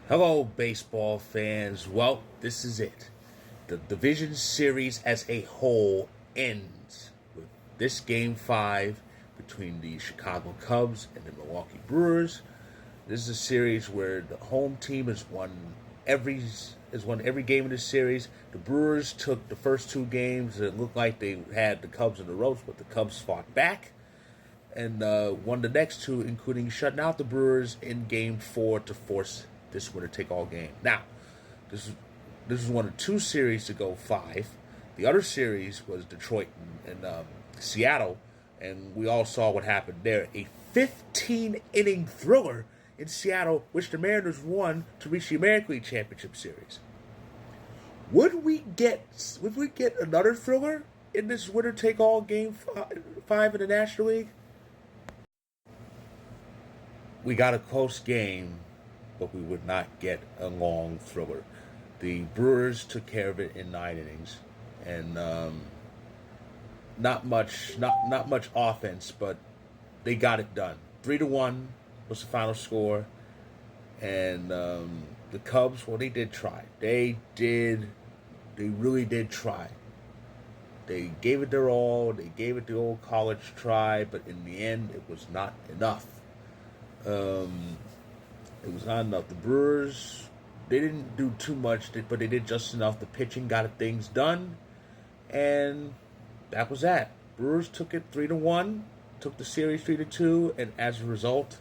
Hello, baseball fans. Well, this is it. The division series as a whole ends with this game 5 between the Chicago Cubs and the Milwaukee Brewers. This is a series where the home team has won every game in this series. The Brewers took the first two games. It looked like they had the Cubs in the ropes, but the Cubs fought back and won the next two, including shutting out the Brewers in Game 4 to force this winner-take-all game. Now, this is one of two series to go 5. The other series was Detroit and Seattle, and we all saw what happened there. A 15-inning thriller in Seattle, which the Mariners won to reach the American League Championship Series. Would we get another thriller in this winner-take-all Game 5 in the National League? We got a close game, but we would not get a long thriller. The Brewers took care of it in 9 innings, and not much offense, but they got it done. 3-1 was the final score, and the Cubs, well, they did try. They really did try. They gave it their all. They gave it the old college try, but in the end, it was not enough. It was not enough. The Brewers, they didn't do too much, but they did just enough. The pitching got things done, and that was that. Brewers took it 3-1, took the series 3-2, and as a result,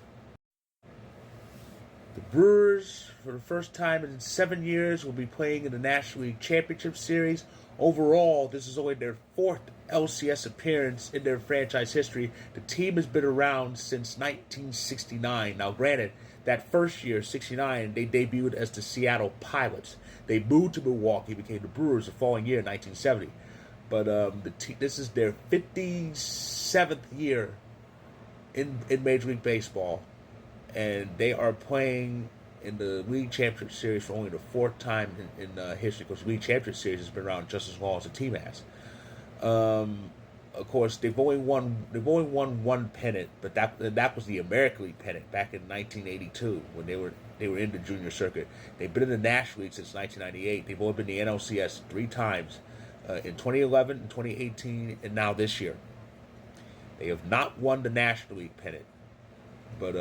the Brewers, for the first time in 7 years, will be playing in the National League Championship Series. Overall, this is only their 4th LCS appearance in their franchise history. The team has been around since 1969. Now, granted, that first year, 69, they debuted as the Seattle Pilots. They moved to Milwaukee, became the Brewers the following year, 1970. But this is their 57th year in Major League Baseball, and they are playing in the League Championship Series for only the 4th time in history, because the League Championship Series has been around just as long as the team has. Of course, they've only won one pennant, but that was the American League pennant back in 1982 when they were in the junior circuit. They've been in the National League since 1998. They've only been in the NLCS 3 times, in 2011, in 2018, and now this year. They have not won the National League pennant, but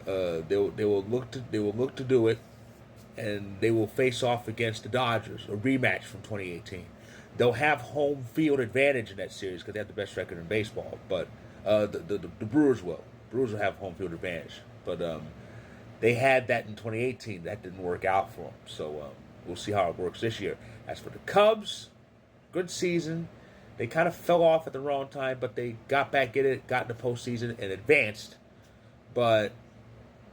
they will look to do it, and they will face off against the Dodgers, a rematch from 2018. They'll have home field advantage in that series because they have the best record in baseball. But the Brewers will. Brewers will have home field advantage. But they had that in 2018. That didn't work out for them. So we'll see how it works this year. As for the Cubs, good season. They kind of fell off at the wrong time, but they got back in it, got in the postseason, and advanced. But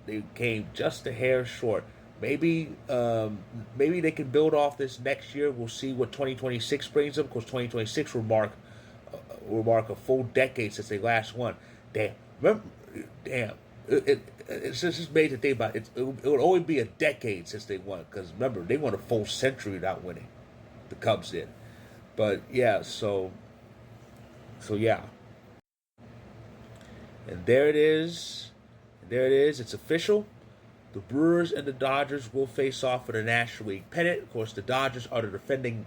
they came just a hair short. Maybe they can build off this next year. We'll see what 2026 brings them. Of course, 2026 will mark a full decade since they last won. It's just made to think about it. It would only be a decade since they won, because remember, they won a full century without winning. The Cubs did. But yeah, so yeah. And there it is. It's official. The Brewers and the Dodgers will face off for the National League pennant. Of course, the Dodgers are the defending,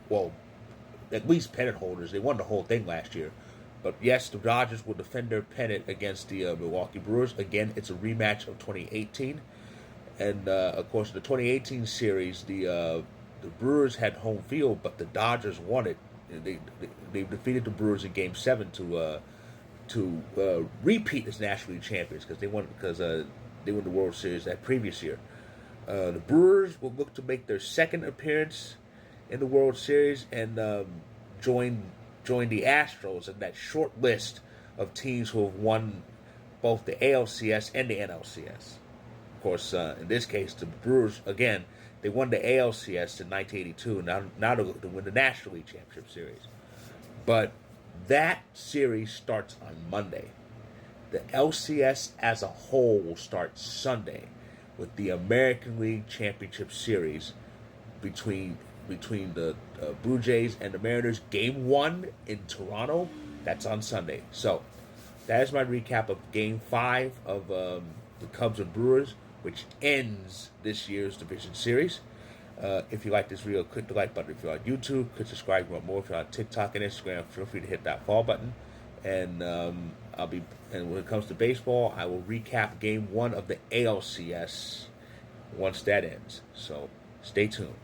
well, at least pennant holders. They won the whole thing last year. But yes, the Dodgers will defend their pennant against the Milwaukee Brewers. Again, it's a rematch of 2018. And, of course, the 2018 series, the Brewers had home field, but the Dodgers won it. They defeated the Brewers in Game 7 to repeat as National League champions, because they won the World Series that previous year. The Brewers will look to make their second appearance in the World Series and join the Astros in that short list of teams who have won both the ALCS and the NLCS. Of course, in this case, the Brewers, again, they won the ALCS in 1982. Now they're looking to win the National League Championship Series. But that series starts on Monday. The LCS as a whole will start Sunday with the American League Championship Series between the Blue Jays and the Mariners. Game 1 in Toronto, that's on Sunday. So that is my recap of Game 5 of the Cubs and Brewers. which ends this year's division series. If you like this video, click the like button. If you're on YouTube, click subscribe. If you want more, if you're on TikTok and Instagram, feel free to hit that follow button. And and when it comes to baseball, I will recap Game 1 of the ALCS once that ends. So stay tuned.